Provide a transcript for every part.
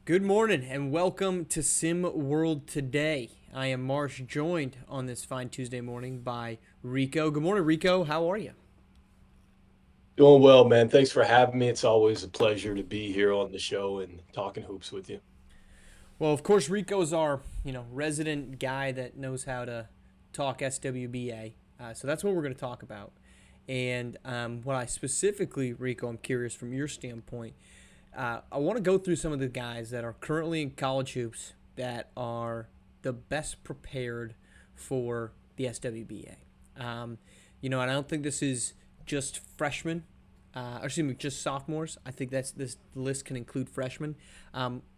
Good morning and welcome to SimWorld Today. I am Marsh, joined on this fine Tuesday morning by Rico. Good morning, Rico. How are you? Doing well, man. Thanks for having me. It's always a pleasure to be here on the show and talking hoops with you. Well, of course, Rico's our resident guy that knows how to talk SWBA. So that's what we're going to talk about. And what I specifically, Rico, I'm curious from your standpoint. I want to go through some of the guys that are currently in college hoops that are the best prepared for the SWBA. And I don't think this is just freshmen, or excuse me, just sophomores. I think this list can include freshmen.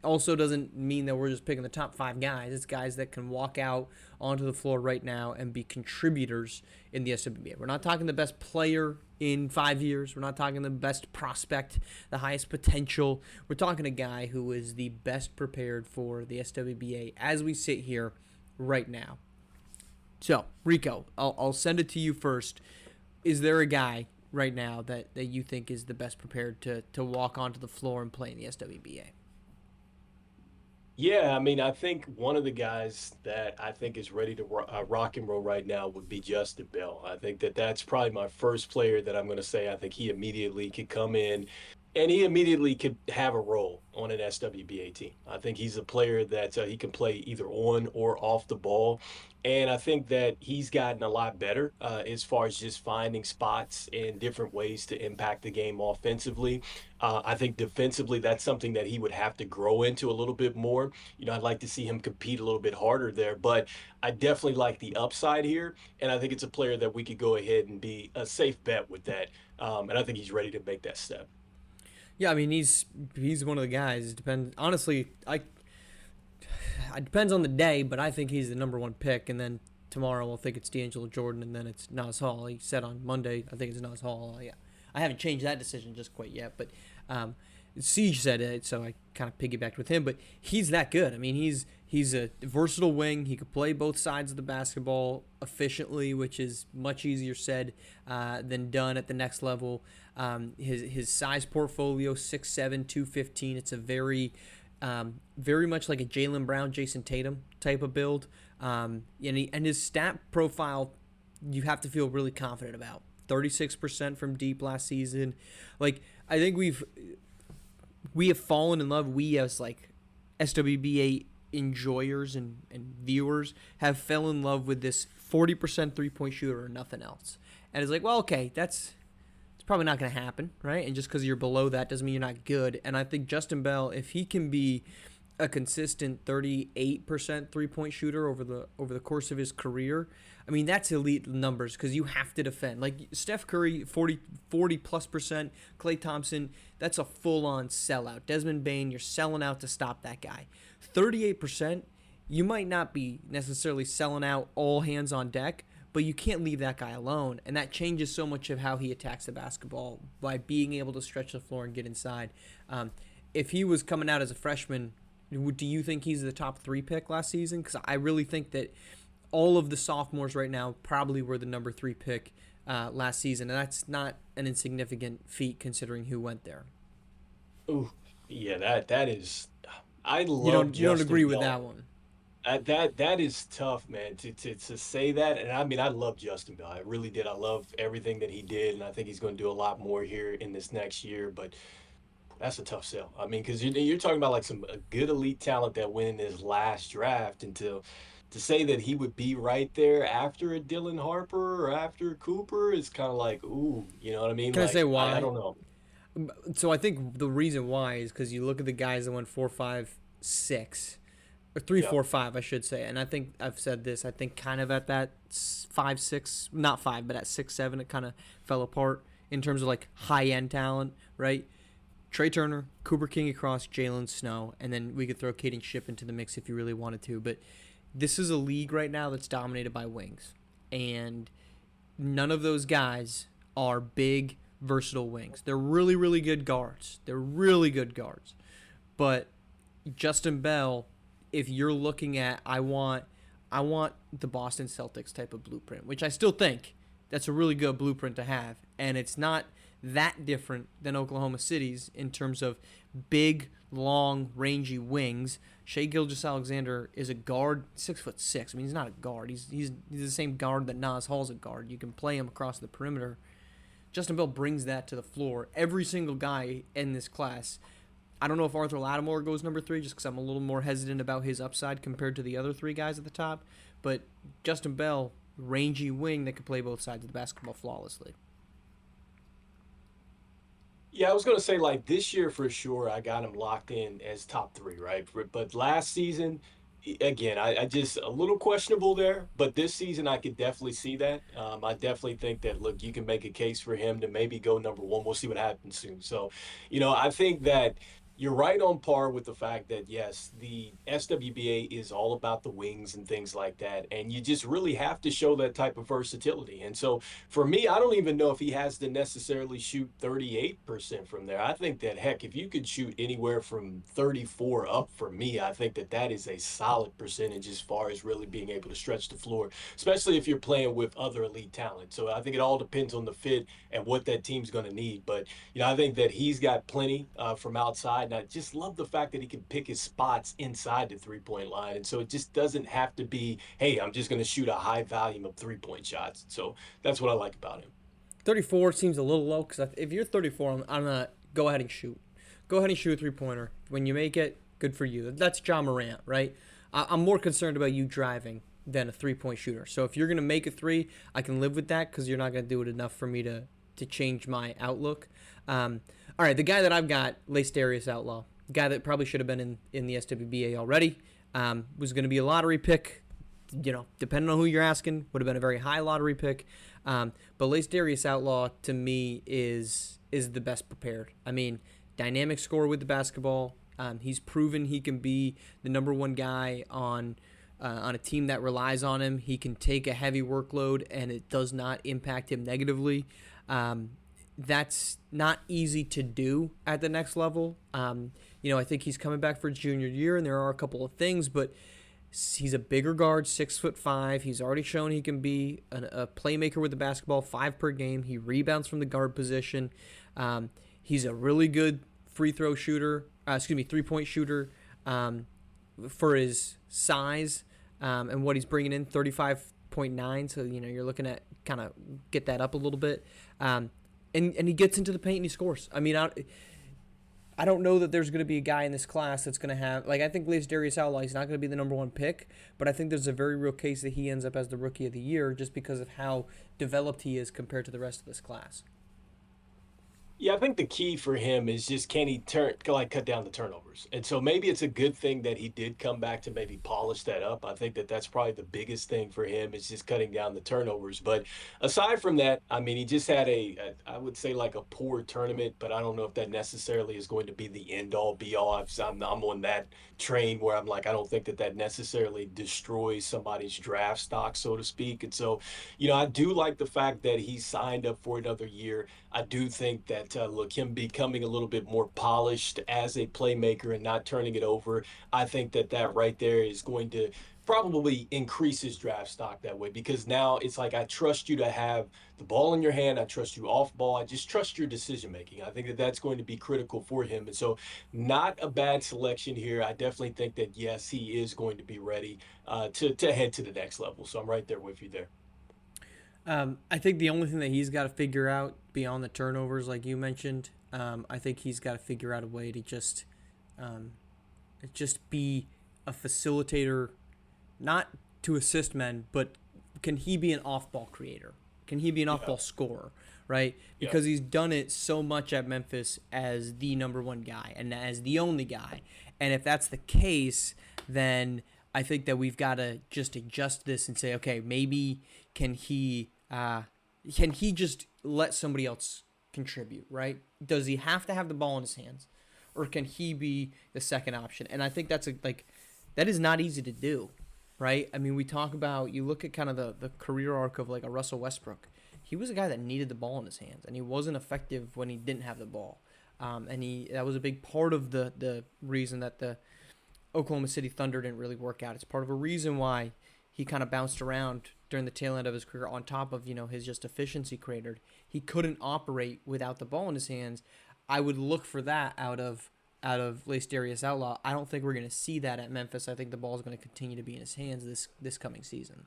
Also, doesn't mean that we're just picking the top five guys. It's guys that can walk out onto the floor right now and be contributors in the SWBA. We're not talking the best player in 5 years. We're not talking the best prospect, the highest potential. We're talking a guy who is the best prepared for the SWBA as we sit here right now. So, Rico, I'll send it to you first. Is there a guy right now that you think is the best prepared to walk onto the floor and play in the SWBA? Yeah, I mean, I think one of the guys that I think is ready to rock and roll right now would be Justin Bell. I think that that's probably my first player that I'm going to say I think he immediately could come in and he immediately could have a role on an SWBA team. I think he's a player that he can play either on or off the ball. And I think that he's gotten a lot better as far as just finding spots and different ways to impact the game offensively. I think defensively, that's something that he would have to grow into a little bit more. I'd like to see him compete a little bit harder there, but I definitely like the upside here. And I think it's a player that we could go ahead and be a safe bet with that. And I think he's ready to make that step. Yeah, I mean he's one of the guys. It depends. Honestly, it depends on the day, but I think he's the number one pick. And then tomorrow we'll think it's D'Angelo Jordan, and then it's Nas Hall. He said on Monday, I think it's Nas Hall. Yeah, I haven't changed that decision just quite yet, but Siege said it, so I kind of piggybacked with him. But he's that good. I mean, he's a versatile wing. He could play both sides of the basketball efficiently, which is much easier said than done at the next level. His size portfolio 6'7", 215. It's a very much like a Jaylen Brown, Jason Tatum type of build. And his stat profile, you have to feel really confident about. 36% from deep last season. Like, I think we have fallen in love. We as like SWBA enjoyers and viewers have fell in love with this 40% 3-point shooter or nothing else. And it's like, well, okay, it's probably not going to happen, right? And just because you're below that doesn't mean you're not good. And I think Justin Bell, if he can be a consistent 38% 3-point shooter over the course of his career, I mean, that's elite numbers because you have to defend. Like Steph Curry, 40 plus percent. Klay Thompson, that's a full-on sellout. Desmond Bane, you're selling out to stop that guy. 38%, you might not be necessarily selling out all hands on deck, but you can't leave that guy alone. And that changes so much of how he attacks the basketball by being able to stretch the floor and get inside. If he was coming out as a freshman, do you think he's the top 3 pick last season? Because I really think that all of the sophomores right now probably were the number 3 pick last season, and that's not an insignificant feat considering who went there. Ooh, yeah, that is. I You love don't Justin agree with that Bell. one? That is tough, man. To say that, and I mean, I love Justin Bell. I really did. I love everything that he did, and I think he's going to do a lot more here in this next year. But that's a tough sell. I mean, because you're talking about like some a good elite talent that went in his last draft, and to say that he would be right there after a Dylan Harper or after Cooper is kind of like, ooh, you know what I mean? Can I say Like I why? don't know. So I think the reason why is because you look at the guys that went 4, 5, 6, or 3, Yeah. 4, 5, I should say. And I think I've said this. I think kind of at that 5, 6, not 5, but at 6, 7, it kind of fell apart in terms of like high end talent, right? Trey Turner, Cooper King across, Jalen Snow, and then we could throw Caden Ship into the mix if you really wanted to. But this is a league right now that's dominated by wings, and none of those guys are big, versatile wings. They're really, really good guards. They're really good guards. But Justin Bell, if you're looking at I want the Boston Celtics type of blueprint, which I still think that's a really good blueprint to have, and it's not that different than Oklahoma City's in terms of big, long, rangy wings. Shai Gilgeous-Alexander is a guard, 6'6". I mean, he's not a guard. He's the same guard that Nas Hall's a guard. You can play him across the perimeter. Justin Bell brings that to the floor. Every single guy in this class. I don't know if Arthur Lattimore goes number 3 just because I'm a little more hesitant about his upside compared to the other 3 guys at the top. But Justin Bell, rangy wing that can play both sides of the basketball flawlessly. Yeah, I was going to say, like, this year for sure, I got him locked in as top 3, right? But last season, again, I just a little questionable there. But this season, I could definitely see that. I definitely think that, look, you can make a case for him to maybe go number 1. We'll see what happens soon. So, I think that you're right on par with the fact that, yes, the SWBA is all about the wings and things like that. And you just really have to show that type of versatility. And so for me, I don't even know if he has to necessarily shoot 38% from there. I think that, heck, if you could shoot anywhere from 34 up, for me, I think that that is a solid percentage as far as really being able to stretch the floor, especially if you're playing with other elite talent. So I think it all depends on the fit and what that team's going to need. But, I think that he's got plenty from outside. And I just love the fact that he can pick his spots inside the 3-point line. And so it just doesn't have to be, hey, I'm just going to shoot a high volume of 3-point shots. So that's what I like about him. 34 seems a little low because if you're 34, I'm going to go ahead and shoot. Go ahead and shoot a 3-pointer. When you make it, good for you. That's John Morant, right? I'm more concerned about you driving than a 3-point shooter. So if you're going to make a 3, I can live with that because you're not going to do it enough for me to change my outlook. All right, the guy that I've got, Lace Outlaw, guy that probably should have been in the SWBA already, was going to be a lottery pick. Depending on who you're asking, would have been a very high lottery pick. But Lace Outlaw, to me, is the best prepared. I mean, dynamic scorer with the basketball. He's proven he can be the number 1 guy on a team that relies on him. He can take a heavy workload, and it does not impact him negatively. That's not easy to do at the next level. I think he's coming back for his junior year, and there are a couple of things, but he's a bigger guard, 6'5". He's already shown he can be a playmaker with the basketball, 5 per game. He rebounds from the guard position. He's a really good three-point shooter for his size and what he's bringing in, 35.9. So, you're looking at kind of get that up a little bit. And he gets into the paint and he scores. I mean, I don't know that there's going to be a guy in this class that's going to have, I think Lace Outlaw, he's not going to be the number 1 pick, but I think there's a very real case that he ends up as the Rookie of the Year just because of how developed he is compared to the rest of this class. Yeah, I think the key for him is just can he cut down the turnovers. And so maybe it's a good thing that he did come back to maybe polish that up. I think that that's probably the biggest thing for him is just cutting down the turnovers. But aside from that, I mean, he just had I would say like a poor tournament, but I don't know if that necessarily is going to be the end all be all. I'm on that train where I'm like, I don't think that necessarily destroys somebody's draft stock, so to speak. And so, I do like the fact that he signed up for another year. I do think that, him becoming a little bit more polished as a playmaker and not turning it over, I think that right there is going to probably increase his draft stock that way because now it's like I trust you to have the ball in your hand. I trust you off ball. I just trust your decision making. I think that that's going to be critical for him. And so not a bad selection here. I definitely think that, yes, he is going to be ready to head to the next level. So I'm right there with you there. I think the only thing that he's got to figure out beyond the turnovers, like you mentioned, I think he's got to figure out a way to just be a facilitator, not to assist men, but can he be an off-ball creator? Can he be an off-ball scorer, right? Because he's done it so much at Memphis as the number 1 guy and as the only guy. And if that's the case, then I think that we've got to just adjust this and say, okay, maybe can he just let somebody else contribute, right? Does he have to have the ball in his hands, or can he be the second option? And I think that is not easy to do, right? I mean, we talk about, you look at kind of the career arc of like a Russell Westbrook. He was a guy that needed the ball in his hands, and he wasn't effective when he didn't have the ball. And that was a big part of the reason that the Oklahoma City Thunder didn't really work out. It's part of a reason why he kind of bounced around during the tail end of his career on top of, his just efficiency cratered. He couldn't operate without the ball in his hands. I would look for that out of out of Darius Outlaw. I don't think we're going to see that at Memphis. I think the ball is going to continue to be in his hands this coming season.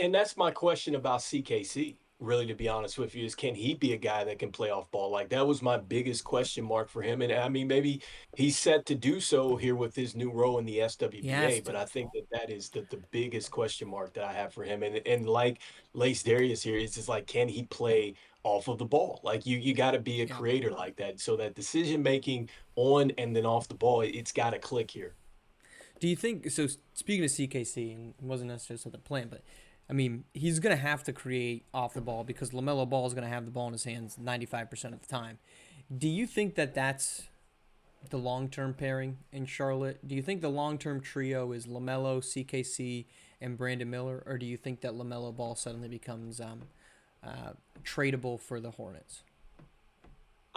And that's my question about CKC. Really, to be honest with you, is can he be a guy that can play off ball? Like that was my biggest question mark for him. And I mean, maybe he's set to do so here with his new role in the He has SWBA. But to. I think that that is the biggest question mark that I have for him. And like Lace Darius here, it's just like, can he play off of the ball? Like you got to be a Yeah. creator like that. So that decision making on and then off the ball, it's got to click here. Do you think so? Speaking of CKC, and it wasn't necessarily something planned, but I mean, he's going to have to create off the ball because LaMelo Ball is going to have the ball in his hands 95% of the time. Do you think that that's the long-term pairing in Charlotte? Do you think the long-term trio is LaMelo, CKC, and Brandon Miller, or do you think that LaMelo Ball suddenly becomes tradable for the Hornets?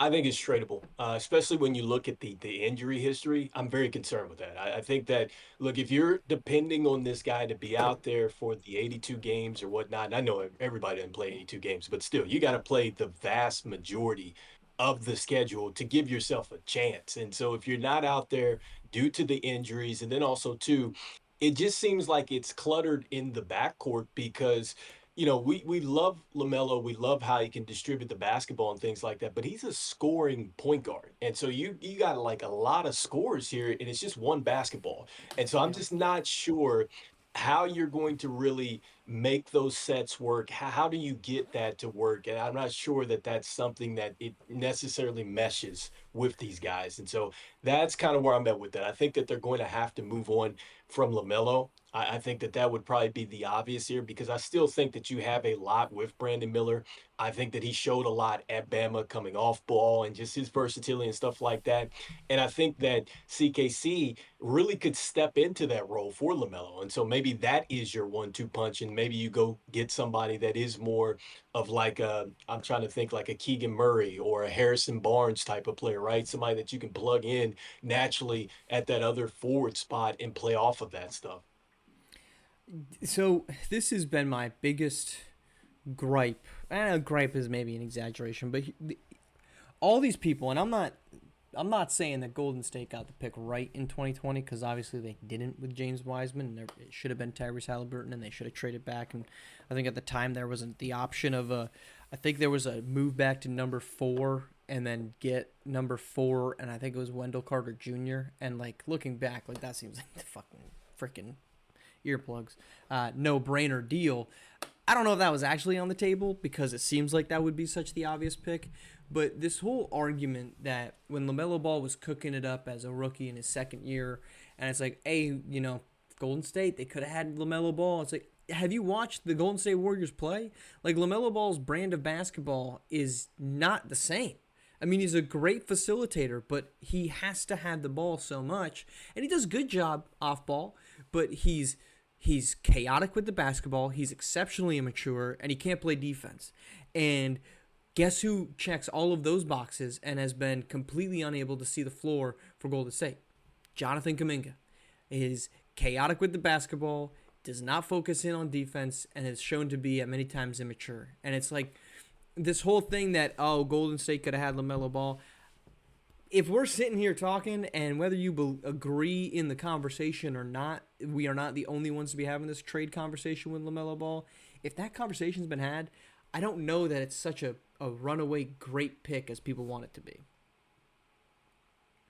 I think it's tradable, especially when you look at the injury history. I'm very concerned with that. I think that look, if you're depending on this guy to be out there for the 82 games or whatnot, and I know everybody didn't play 82 games, but still, you got to play the vast majority of the schedule to give yourself a chance. And so, if you're not out there due to the injuries, and then also too, it just seems like it's cluttered in the backcourt because we love LaMelo. We love how he can distribute the basketball and things like that. But he's a scoring point guard, and so you got like a lot of scores here, and it's just one basketball. And so I'm Yeah. just not sure how you're going to really make those sets work. How do you get that to work? And I'm not sure that that's something that it necessarily meshes with these guys. And so that's kind of where I'm at with that. I think that they're going to have to move on from LaMelo. I think that that would probably be the obvious here because I still think that you have a lot with Brandon Miller. I think that he showed a lot at Bama coming off ball and just his versatility and stuff like that. And I think that CKC really could step into that role for LaMelo. And so maybe that is your 1-2 punch. And maybe you go get somebody that is more of like I'm trying to think like a Keegan Murray or a Harrison Barnes type of player, right? Somebody that you can plug in naturally at that other forward spot and play off of that stuff. So this has been my biggest gripe. Gripe is maybe an exaggeration, but all these people, and I'm not saying that Golden State got the pick right in 2020 because obviously they didn't with James Wiseman. And it should have been Tyrese Halliburton, and they should have traded back. And I think at the time there wasn't the option of a. I think there was a move back to number 4 and then get number 4, and I think it was Wendell Carter Jr. And like looking back, like that seems like the fucking freaking earplugs, no brainer deal. I don't know if that was actually on the table because it seems like that would be such the obvious pick. But this whole argument that when LaMelo Ball was cooking it up as a rookie in his second year, and it's like, hey, Golden State, they could have had LaMelo Ball. It's like, have you watched the Golden State Warriors play? Like, LaMelo Ball's brand of basketball is not the same. I mean, he's a great facilitator, but he has to have the ball so much. And he does a good job off ball, but he's chaotic with the basketball. He's exceptionally immature, and he can't play defense. And guess who checks all of those boxes and has been completely unable to see the floor for Golden State? Jonathan Kuminga is chaotic with the basketball, does not focus in on defense, and is shown to be at many times immature. And it's like this whole thing that, oh, Golden State could have had LaMelo Ball. If we're sitting here talking, and whether you agree in the conversation or not, we are not the only ones to be having this trade conversation with LaMelo Ball. If that conversation's been had, I don't know that it's such a runaway great pick as people want it to be.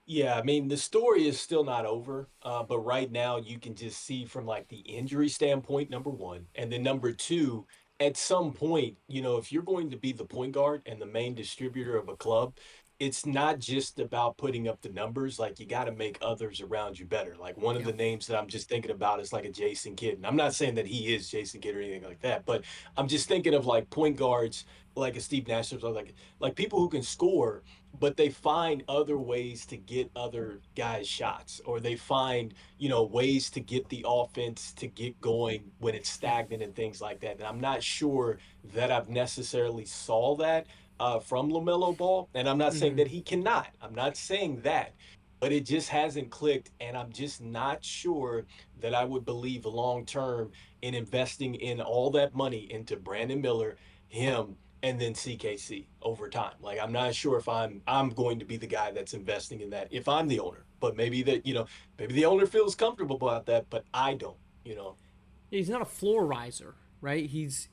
Yeah, I mean, the story is still not over, but right now you can just see from like the injury standpoint, number one, and then number two, at some point, if you're going to be the point guard and the main distributor of a club, it's not just about putting up the numbers. Like you got to make others around you better. Like one of Yeah. the names that I'm just thinking about is like a Jason Kidd. And I'm not saying that he is Jason Kidd or anything like that, but I'm just thinking of like point guards like a Steve Nash or like people who can score but they find other ways to get other guys shots or they find ways to get the offense to get going when it's stagnant and things like that. And I'm not sure that I've necessarily saw that from LaMelo Ball, and I'm not saying Mm-hmm. that he cannot. I'm not saying that, but it just hasn't clicked, and I'm just not sure that I would believe long term in investing in all that money into Brandon Miller, him, and then CKC over time. Like I'm not sure if I'm going to be the guy that's investing in that if I'm the owner, but maybe that, maybe the owner feels comfortable about that, but I don't. He's not a floor riser, right? He's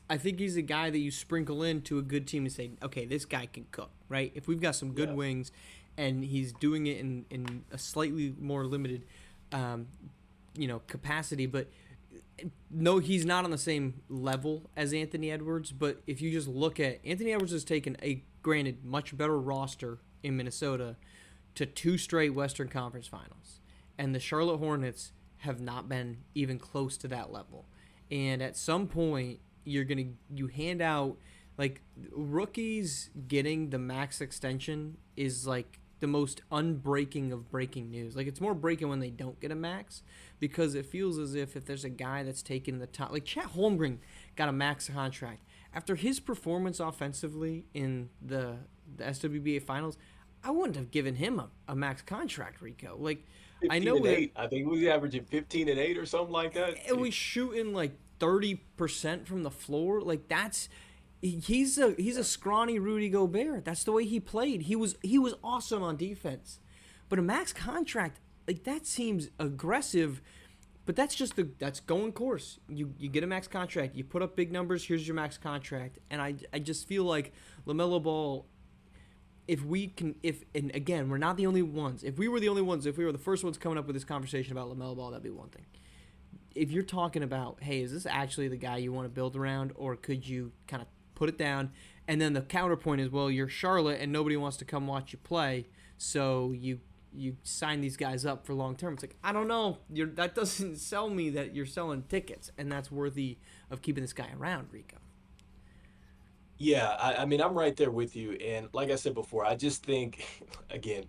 I think he's a guy that you sprinkle into a good team and say, okay, this guy can cook, right? If we've got some good Yeah. wings, and he's doing it in a slightly more limited, um, capacity, but no, he's not on the same level as Anthony Edwards. But if you just look at Anthony Edwards has taken a granted much better roster in Minnesota to two straight Western Conference Finals, and the Charlotte Hornets have not been even close to that level. And at some point, you hand out like rookies getting the max extension is like the most unbreaking of breaking news. Like it's more breaking when they don't get a max because it feels as if there's a guy that's taken the top, like Chet Holmgren got a max contract after his performance offensively in the SWBA finals. I wouldn't have given him a max contract, Rico. Like I 15 know and that 8. I think we was averaging 15 and 8 or something like that. it was shooting like 30% from the floor. Like that's he's a scrawny Rudy Gobert. That's the way he played. He was awesome on defense. But a max contract, like that seems aggressive, but that's going course. You get a max contract, you put up big numbers, here's your max contract. And I just feel like LaMelo Ball, and again, we're not the only ones. If we were the only ones, if we were the first ones coming up with this conversation about LaMelo Ball, that'd be one thing. If you're talking about, hey, is this actually the guy you want to build around, or could you kind of put it down? And then the counterpoint is, well, you're Charlotte and nobody wants to come watch you play, so you sign these guys up for long term. It's like, I don't know, that doesn't sell me that you're selling tickets, and that's worthy of keeping this guy around, Rico. Yeah, I mean, I'm right there with you. And like I said before, I just think, again,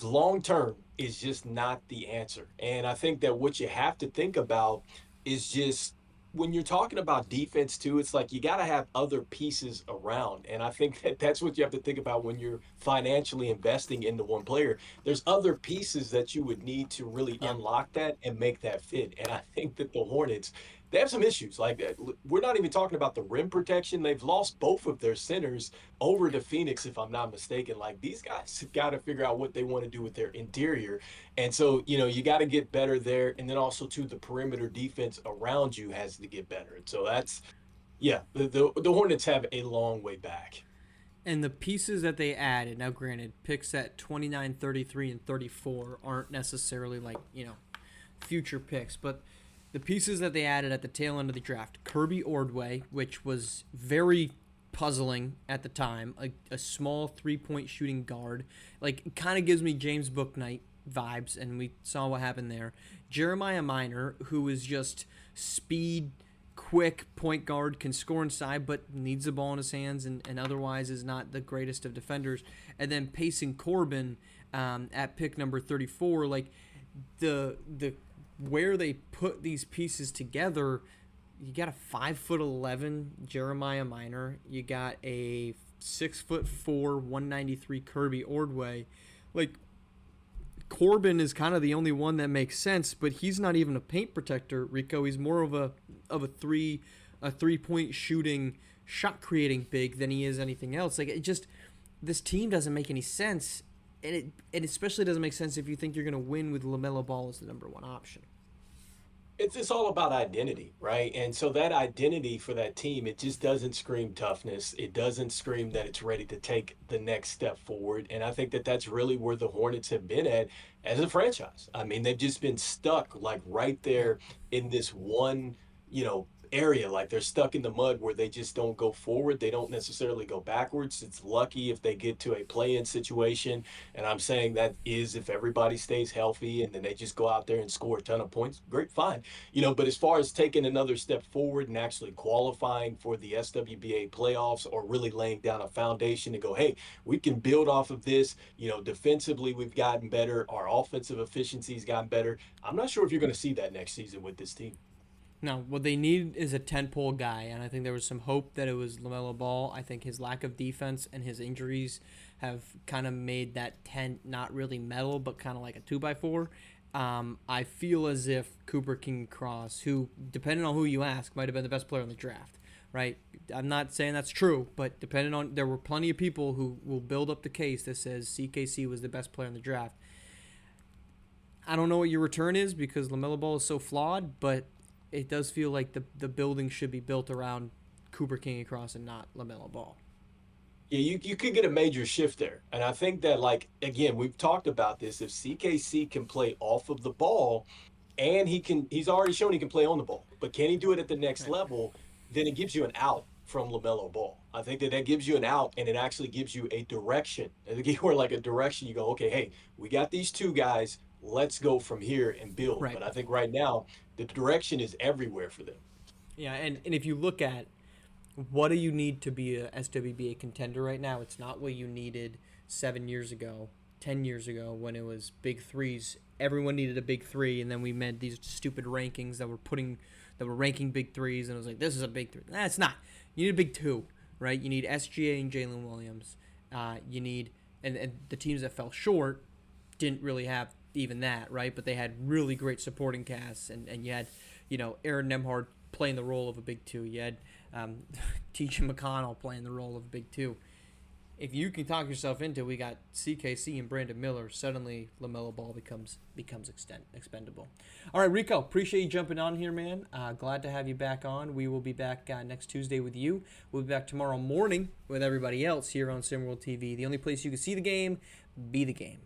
long term is just not the answer. And I think that what you have to think about is just when you're talking about defense too, it's like you got to have other pieces around. And I think that that's what you have to think about when you're financially investing into one player. There's other pieces that you would need to really Yeah. unlock that and make that fit. And I think that the Hornets, they have some issues. Like we're not even talking about the rim protection. They've lost both of their centers over to Phoenix, if I'm not mistaken. Like these guys have got to figure out what they want to do with their interior. And so, you got to get better there. And then also, too, the perimeter defense around you has to get better. And so that's, yeah, the Hornets have a long way back. And the pieces that they added, now granted, picks at 29, 33, and 34 aren't necessarily like, future picks, but the pieces that they added at the tail end of the draft, Kirby Ordway, which was very puzzling at the time, a small three-point shooting guard, like it kind of gives me James Bouknight vibes, and we saw what happened there. Jeremiah Minor, who is just speed, quick point guard, can score inside, but needs the ball in his hands, and otherwise is not the greatest of defenders. And then Payson Corbin at pick number 34, like the where they put these pieces together, you got a 5'11" Jeremiah Minor, you got a 6'4", 193 Kirby Ordway. Like Corbin is kind of the only one that makes sense, but he's not even a paint protector, Rico. He's more of a 3-point shooting, shot creating big than he is anything else. Like it just, this team doesn't make any sense, and it especially doesn't make sense if you think you're going to win with LaMelo Ball as the number one option. It's all about identity, right? And so that identity for that team, it just doesn't scream toughness. It doesn't scream that it's ready to take the next step forward. And I think that that's really where the Hornets have been at as a franchise. I mean, they've just been stuck like right there in this one, area. Like they're stuck in the mud where they just don't go forward. They don't necessarily go backwards. It's lucky if they get to a play-in situation. And I'm saying that is if everybody stays healthy and then they just go out there and score a ton of points, great, fine. But as far as taking another step forward and actually qualifying for the SWBA playoffs or really laying down a foundation to go, hey, we can build off of this. Defensively, we've gotten better. Our offensive efficiency's gotten better. I'm not sure if you're going to see that next season with this team. No, what they need is a 10-pole guy, and I think there was some hope that it was LaMelo Ball. I think his lack of defense and his injuries have kind of made that 10 not really metal, but kind of like a 2x4. I feel as if Cooper King Cross, who, depending on who you ask, might have been the best player in the draft, right? I'm not saying that's true, but depending on, there were plenty of people who will build up the case that says CKC was the best player in the draft. I don't know what your return is because LaMelo Ball is so flawed, but it does feel like the building should be built around Cooper King across and not LaMelo Ball. Yeah, you could get a major shift there. And I think that, like, again, we've talked about this. If CKC can play off of the ball, and he's already shown he can play on the ball, but can he do it at the next Right. level? Then it gives you an out from LaMelo Ball. I think that gives you an out, and it actually gives you a direction. Where, like, a direction, you go, okay, hey, we got these two guys. Let's go from here and build. Right. But I think right now the direction is everywhere for them. Yeah, and if you look at what do you need to be a SWBA contender right now, it's not what you needed 7 years ago, 10 years ago when it was big threes. Everyone needed a big three, and then we made these stupid rankings that were ranking big threes, and it was like, this is a big three. Nah, it's not. You need a big two, right? You need SGA and Jalen Williams. You need, and the teams that fell short didn't really have even that, right? But they had really great supporting casts, and you had, Aaron Nemhard playing the role of a big two. You had T.J. McConnell playing the role of a big two. If you can talk yourself into, we got CKC and Brandon Miller, suddenly LaMelo Ball becomes expendable. All right, Rico, appreciate you jumping on here, man. Glad to have you back on. We will be back next Tuesday with you. We'll be back tomorrow morning with everybody else here on SimWorld TV, the only place you can see the game, be the game.